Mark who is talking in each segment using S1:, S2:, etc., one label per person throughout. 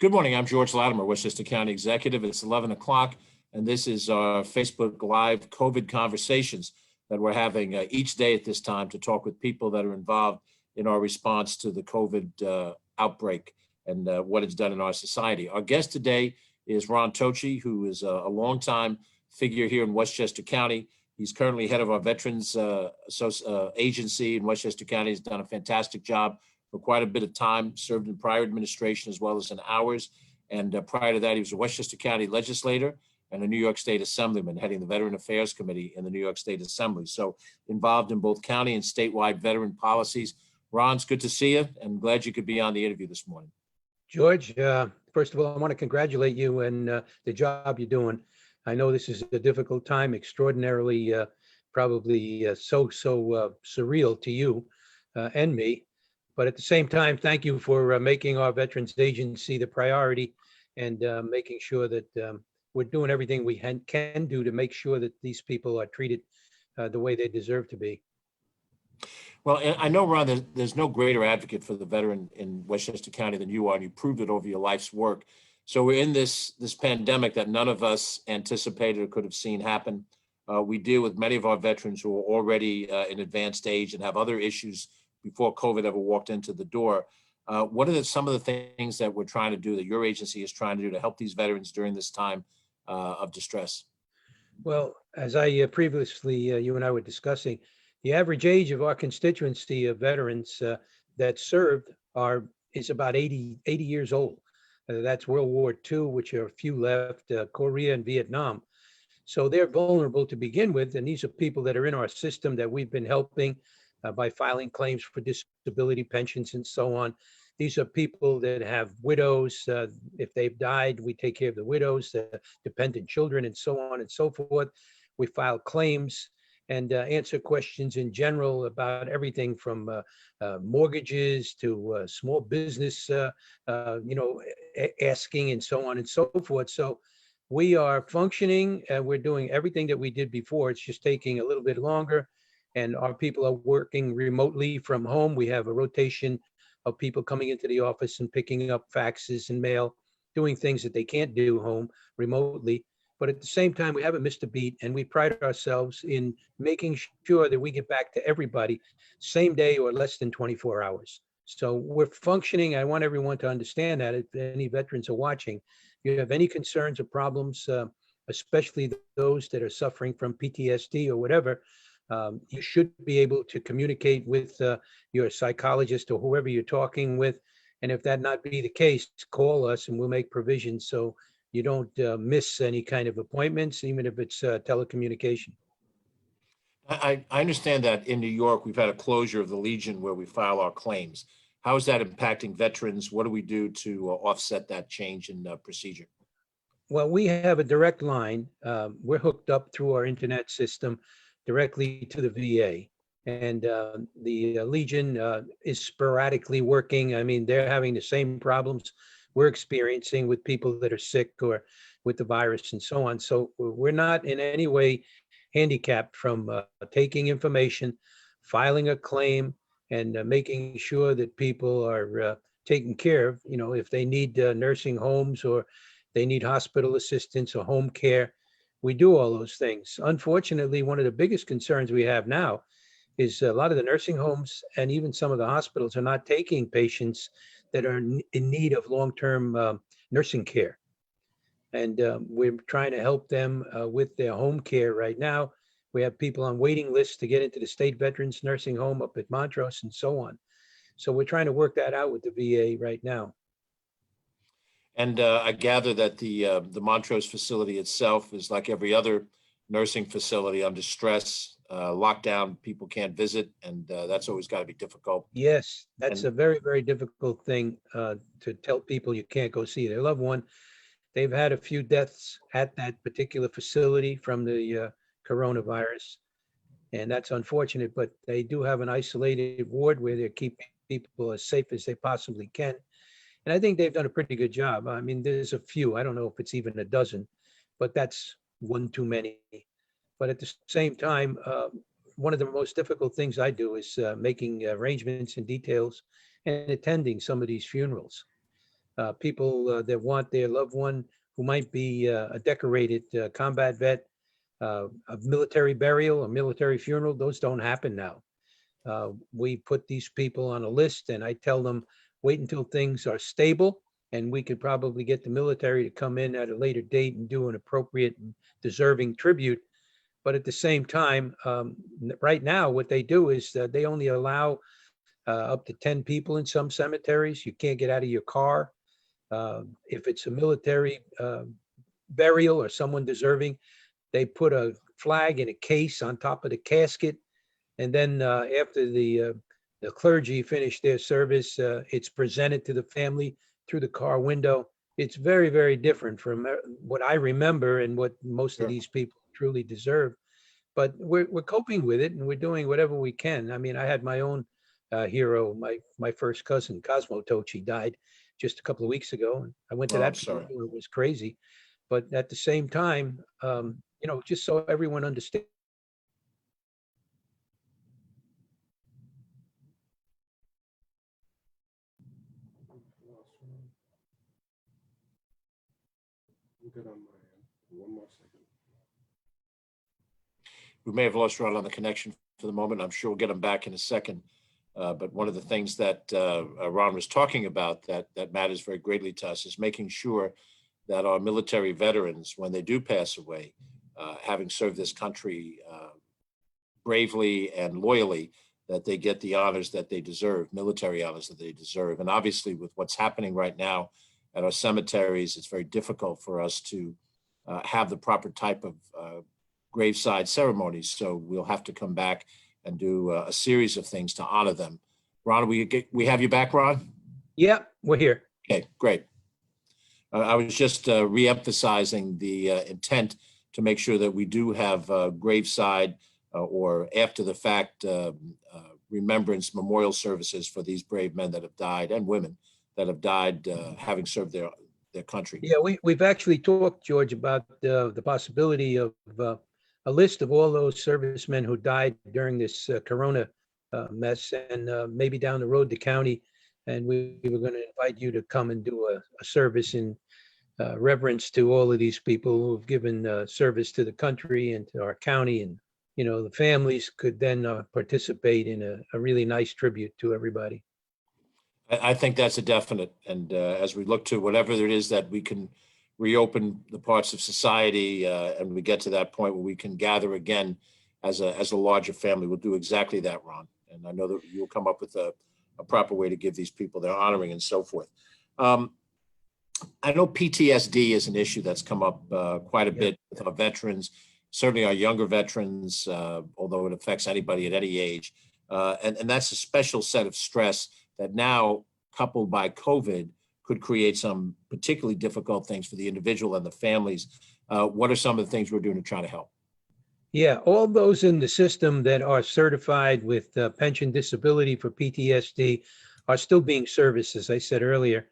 S1: Good morning. I'm George Latimer, Westchester County Executive. It's 11 o'clock, and this is our Facebook Live COVID conversations that we're having each day at this time to talk with people that are involved in our response to the COVID outbreak and what it's done in our society. Our guest today is Ron Tocci, who is a longtime figure here in Westchester County. He's currently head of our Veterans Agency in Westchester County. He's done a fantastic job for quite a bit of time, served in prior administration as well as in ours. And prior to that, he was a Westchester County legislator and a New York State Assemblyman, heading the Veteran Affairs Committee in the New York State Assembly. So involved in both county and statewide veteran policies. Ron, it's good to see you, and glad you could be on the interview this morning.
S2: George, first of all, I want to congratulate you and the job you're doing. I know this is a difficult time, extraordinarily, probably so surreal to you and me. But at the same time, thank you for making our Veterans Agency the priority and making sure that we're doing everything we can do to make sure that these people are treated the way they deserve to be.
S1: Well, and I know, Ron, there's no greater advocate for the veteran in Westchester County than you are, and you proved it over your life's work. So we're in this pandemic that none of us anticipated or could have seen happen. We deal with many of our veterans who are already in advanced age and have other issues before COVID ever walked into the door. What are some of the things that we're trying to do, that your agency is trying to do to help these veterans during this time of distress?
S2: Well, as I previously, you and I were discussing, the average age of our constituency of veterans that served is about 80 years old. That's World War II, which are a few left, Korea and Vietnam. So they're vulnerable to begin with. And these are people that are in our system that we've been helping by filing claims for disability pensions and so on. These are people that have widows. If they've died, we take care of the widows, dependent children, and so on and so forth. We file claims and answer questions in general about everything from mortgages to small business, asking and so on and so forth. So we are functioning and we're doing everything that we did before. It's just taking a little bit longer. And our people are working remotely from home. We have a rotation of people coming into the office and picking up faxes and mail, doing things that they can't do home remotely. But at the same time, we haven't missed a beat, and we pride ourselves in making sure that we get back to everybody same day or less than 24 hours. So we're functioning. I want everyone to understand that if any veterans are watching, if you have any concerns or problems, especially those that are suffering from PTSD or whatever, you should be able to communicate with your psychologist or whoever you're talking with. And if that not be the case, call us and we'll make provisions so you don't miss any kind of appointments, even if it's telecommunication.
S1: I understand that in New York, we've had a closure of the Legion where we file our claims. How is that impacting veterans? What do we do to offset that change in procedure?
S2: Well, we have a direct line. We're hooked up through our internet system directly to the VA. And the Legion is sporadically working. I mean, they're having the same problems we're experiencing with people that are sick or with the virus and so on. So we're not in any way handicapped from taking information, filing a claim, and making sure that people are taken care of. You know, if they need nursing homes or they need hospital assistance or home care, we do all those things. Unfortunately, one of the biggest concerns we have now is a lot of the nursing homes and even some of the hospitals are not taking patients that are in need of long-term nursing care. And we're trying to help them with their home care right now. We have people on waiting lists to get into the State Veterans Nursing Home up at Montrose and so on. So we're trying to work that out with the VA right now.
S1: And I gather that the Montrose facility itself is like every other nursing facility under stress, lockdown, people can't visit, and that's always got to be difficult.
S2: Yes, that's a very, very difficult thing to tell people you can't go see their loved one. They've had a few deaths at that particular facility from the coronavirus, and that's unfortunate, but they do have an isolated ward where they're keeping people as safe as they possibly can. And I think they've done a pretty good job. I mean, there's a few, I don't know if it's even a dozen, but that's one too many. But at the same time, one of the most difficult things I do is making arrangements and details and attending some of these funerals. people that want their loved one who might be a decorated combat vet, a military burial, a military funeral. Those don't happen now. We put these people on a list, and I tell them, wait until things are stable, and we could probably get the military to come in at a later date and do an appropriate and deserving tribute. But at the same time, right now, what they do is they only allow up to 10 people in some cemeteries. You can't get out of your car. If it's a military burial or someone deserving, they put a flag in a case on top of the casket. And then after the clergy finish their service, it's presented to the family through the car window. It's very, very different from what I remember and what most of these people truly deserve. But we're coping with it, and we're doing whatever we can. I mean, I had my own hero. My first cousin, Cosmo Tocci, died just a couple of weeks ago, and I went to
S1: Oh, I'm
S2: that
S1: sorry.
S2: funeral. It was crazy. But at the same time, just so everyone understands.
S3: Good on my end. One more second.
S1: We may have lost Ron on the connection for the moment. I'm sure we'll get him back in a second. But one of the things that Ron was talking about that matters very greatly to us is making sure that our military veterans, when they do pass away, having served this country bravely and loyally, that they get the honors that they deserve, military honors that they deserve. And obviously, with what's happening right now at our cemeteries, it's very difficult for us to have the proper type of graveside ceremonies. So we'll have to come back and do a series of things to honor them. Ron, we have you back, Ron?
S2: Yeah, we're here.
S1: Okay, great. I was just re-emphasizing the intent to make sure that we do have graveside or after the fact remembrance memorial services for these brave men that have died and women that have died having served their country.
S2: Yeah, we've actually talked, George, about the possibility of a list of all those servicemen who died during this corona mess, and maybe down the road the county, and we were going to invite you to come and do a service in reverence to all of these people who have given service to the country and to our county, and the families could then participate in a really nice tribute to everybody.
S1: I think that's a definite. And as we look to whatever it is that we can reopen the parts of society and we get to that point where we can gather again as a larger family, we'll do exactly that, Ron. And I know that you'll come up with a proper way to give these people their honoring and so forth. I know PTSD is an issue that's come up quite a bit with our veterans, certainly our younger veterans, although it affects anybody at any age. And that's a special set of stress that now, coupled by COVID, could create some particularly difficult things for the individual and the families. What are some of the things we're doing to try to help?
S2: Yeah, all those in the system that are certified with pension disability for PTSD are still being serviced, as I said earlier.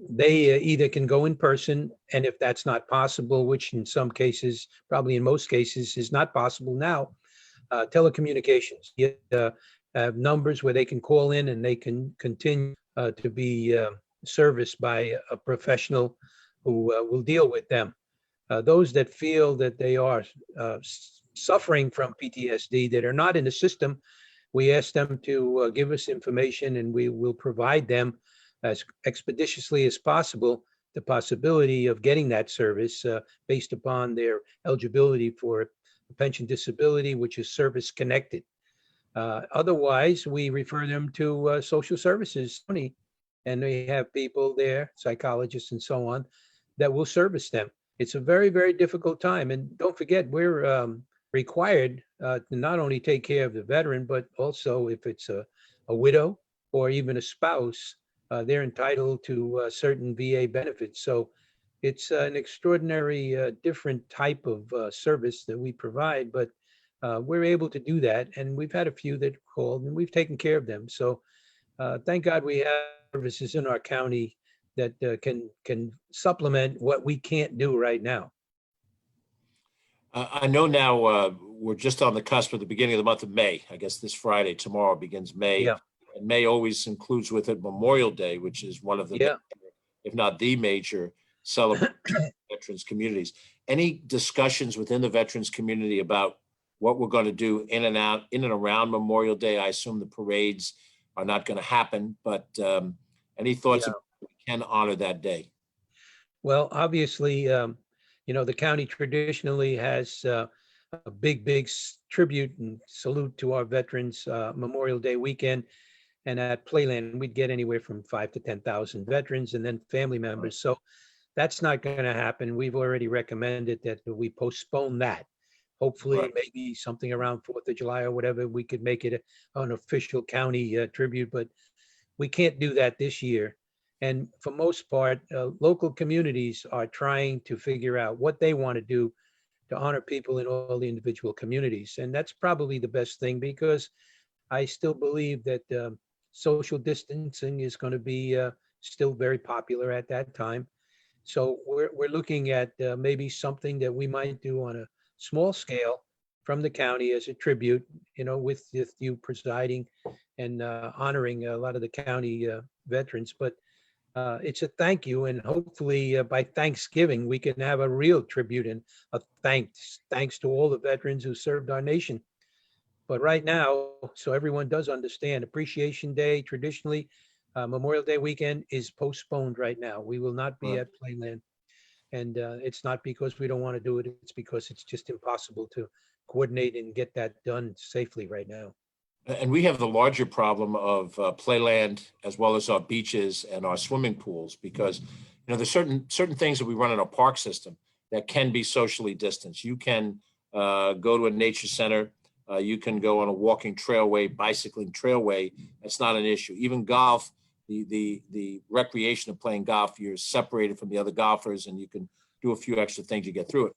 S2: They either can go in person, and if that's not possible, which in some cases, probably in most cases, is not possible now, telecommunications. Have numbers where they can call in and they can continue to be serviced by a professional who will deal with them. Those that feel that they are suffering from PTSD that are not in the system, we ask them to give us information, and we will provide them as expeditiously as possible the possibility of getting that service based upon their eligibility for pension disability, which is service connected. Otherwise, we refer them to social services, and we have people there, psychologists and so on, that will service them. It's a very, very difficult time. And don't forget, we're required to not only take care of the veteran, but also if it's a widow or even a spouse, they're entitled to certain VA benefits. So it's an extraordinary different type of service that we provide, but we're able to do that. And we've had a few that called and we've taken care of them. So thank God we have services in our county that can supplement what we can't do right now.
S1: I know now we're just on the cusp of the beginning of the month of May. I guess this Friday, tomorrow begins May.
S2: Yeah.
S1: And May always includes with it Memorial Day, which is one of the if not the major celebration of veterans communities. Any discussions within the veterans community about what we're going to do in and around Memorial Day? I assume the parades are not going to happen, but any thoughts
S2: Yeah.
S1: about how we can honor that day?
S2: Well, obviously, the county traditionally has a big tribute and salute to our veterans Memorial Day weekend. And at Playland, we'd get anywhere from 5 to 10,000 veterans and then family members. So that's not going to happen. We've already recommended that we postpone that. Hopefully,
S1: Right.
S2: maybe something around 4th of July or whatever, we could make it an official county tribute, but we can't do that this year. And for most part, local communities are trying to figure out what they want to do to honor people in all the individual communities. And that's probably the best thing, because I still believe that social distancing is going to be still very popular at that time. So we're looking at maybe something that we might do on a small scale from the county as a tribute, with you presiding and honoring a lot of the county veterans. But it's a thank you, and hopefully by Thanksgiving we can have a real tribute and a thanks to all the veterans who served our nation. But right now, so everyone does understand, Appreciation Day traditionally, Memorial Day weekend is postponed right now. We will not be
S1: Right.
S2: at Playland. And it's not because we don't want to do it. It's because it's just impossible to coordinate and get that done safely right now.
S1: And we have the larger problem of playland as well as our beaches and our swimming pools, because there's certain things that we run in our park system that can be socially distanced. You can go to a nature center, you can go on a walking trailway, bicycling trailway. That's not an issue. Even golf, the recreation of playing golf, you're separated from the other golfers, and you can do a few extra things to get through it.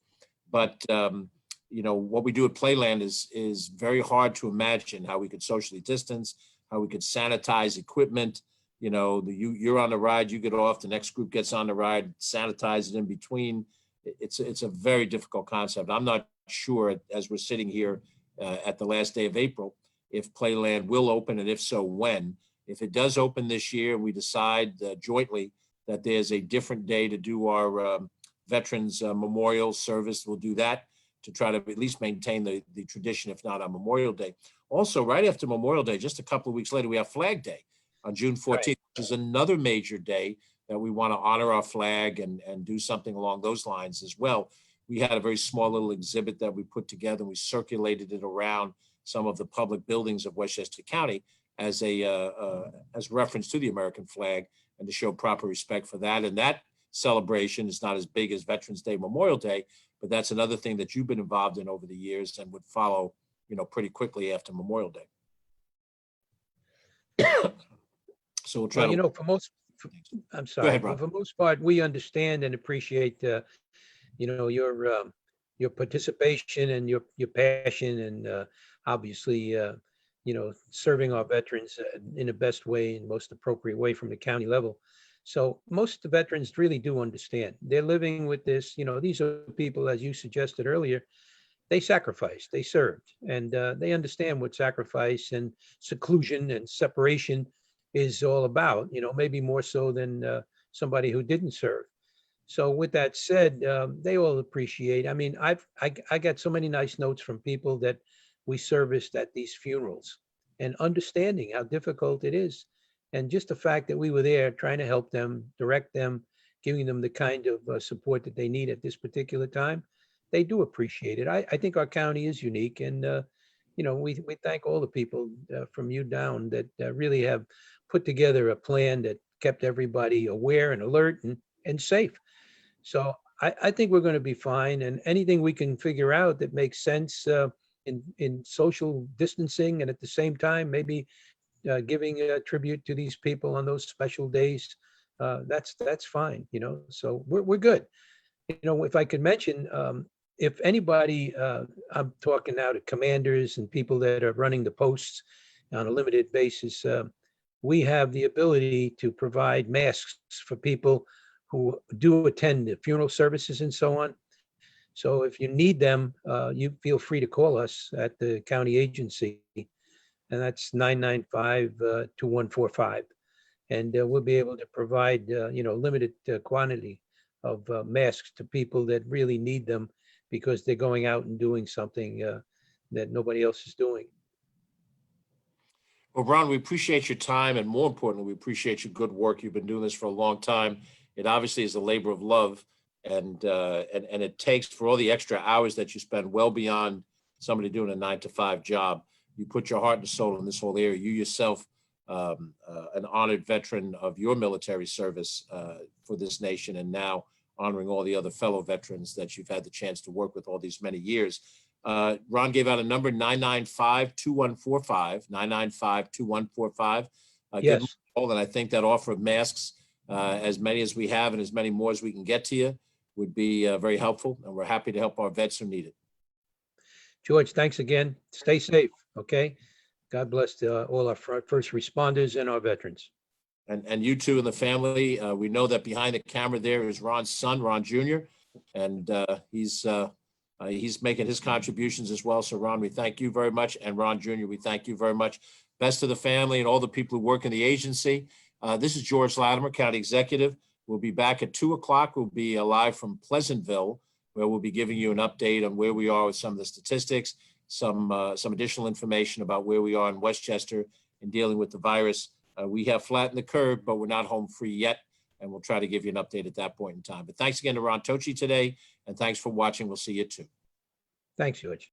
S1: But what we do at Playland is very hard to imagine how we could socially distance, how we could sanitize equipment. You're on the ride, you get off, the next group gets on the ride, sanitize it in between. It's a very difficult concept. I'm not sure, as we're sitting here at the last day of April, if Playland will open, and if so, when. If it does open this year, and we decide jointly that there's a different day to do our Veterans Memorial Service, we'll do that to try to at least maintain the tradition, if not on Memorial Day. Also, right after Memorial Day, just a couple of weeks later, we have Flag Day on June 14th, right, which is another major day that we want to honor our flag and do something along those lines as well. We had a very small little exhibit that we put together, and we circulated it around some of the public buildings of Westchester County as reference to the American flag, and to show proper respect for that. And that celebration is not as big as Veterans Day, Memorial Day, but that's another thing that you've been involved in over the years and would follow, pretty quickly after Memorial Day. So we'll try to.
S2: I'm sorry.
S1: Go ahead, Ron.
S2: For most part, we understand and appreciate, your participation and your passion, and obviously, serving our veterans in the best way and most appropriate way from the county level. So most of the veterans really do understand. They're living with this. These are people, as you suggested earlier, they sacrificed, they served, and they understand what sacrifice and seclusion and separation is all about, maybe more so than somebody who didn't serve. So with that said, they all appreciate. I mean, I got so many nice notes from people that we serviced at these funerals, and understanding how difficult it is. And just the fact that we were there trying to help them, direct them, giving them the kind of support that they need at this particular time, they do appreciate it. I think our county is unique, and we thank all the people from you down that really have put together a plan that kept everybody aware and alert and safe. So I think we're going to be fine, and anything we can figure out that makes sense in social distancing, and at the same time maybe giving a tribute to these people on those special days, that's fine. So we're good. If I could mention, if anybody, I'm talking now to commanders and people that are running the posts on a limited basis, we have the ability to provide masks for people who do attend the funeral services and so on. So if you need them, you feel free to call us at the county agency, and that's 995-2145. And we'll be able to provide, limited quantity of masks to people that really need them because they're going out and doing something that nobody else is doing.
S1: Well, Ron, we appreciate your time, and more importantly, we appreciate your good work. You've been doing this for a long time. It obviously is a labor of love, and it takes, for all the extra hours that you spend, well beyond somebody doing a 9-to-5 job. You put your heart and soul in this whole area. You yourself, an honored veteran of your military service for this nation, and now honoring all the other fellow veterans that you've had the chance to work with all these many years. Ron gave out a number, 995-2145, 995-2145. Give them
S2: Yes,
S1: a call, and I think that offer of masks, as many as we have and as many more as we can get to you, would be very helpful, and we're happy to help our vets who need it.
S2: George, thanks again. Stay safe, okay? God bless all our first responders and our veterans.
S1: And you two and the family. We know that behind the camera there is Ron's son, Ron Jr., and he's making his contributions as well. So Ron, we thank you very much. And Ron Jr., we thank you very much. Best to the family and all the people who work in the agency. This is George Latimer, County Executive. We'll be back at 2 o'clock. We'll be live from Pleasantville, where we'll be giving you an update on where we are with some of the statistics, some additional information about where we are in Westchester in dealing with the virus. We have flattened the curve, but we're not home free yet, and we'll try to give you an update at that point in time. But thanks again to Ron Tocci today, and thanks for watching. We'll see you too.
S2: Thanks, George.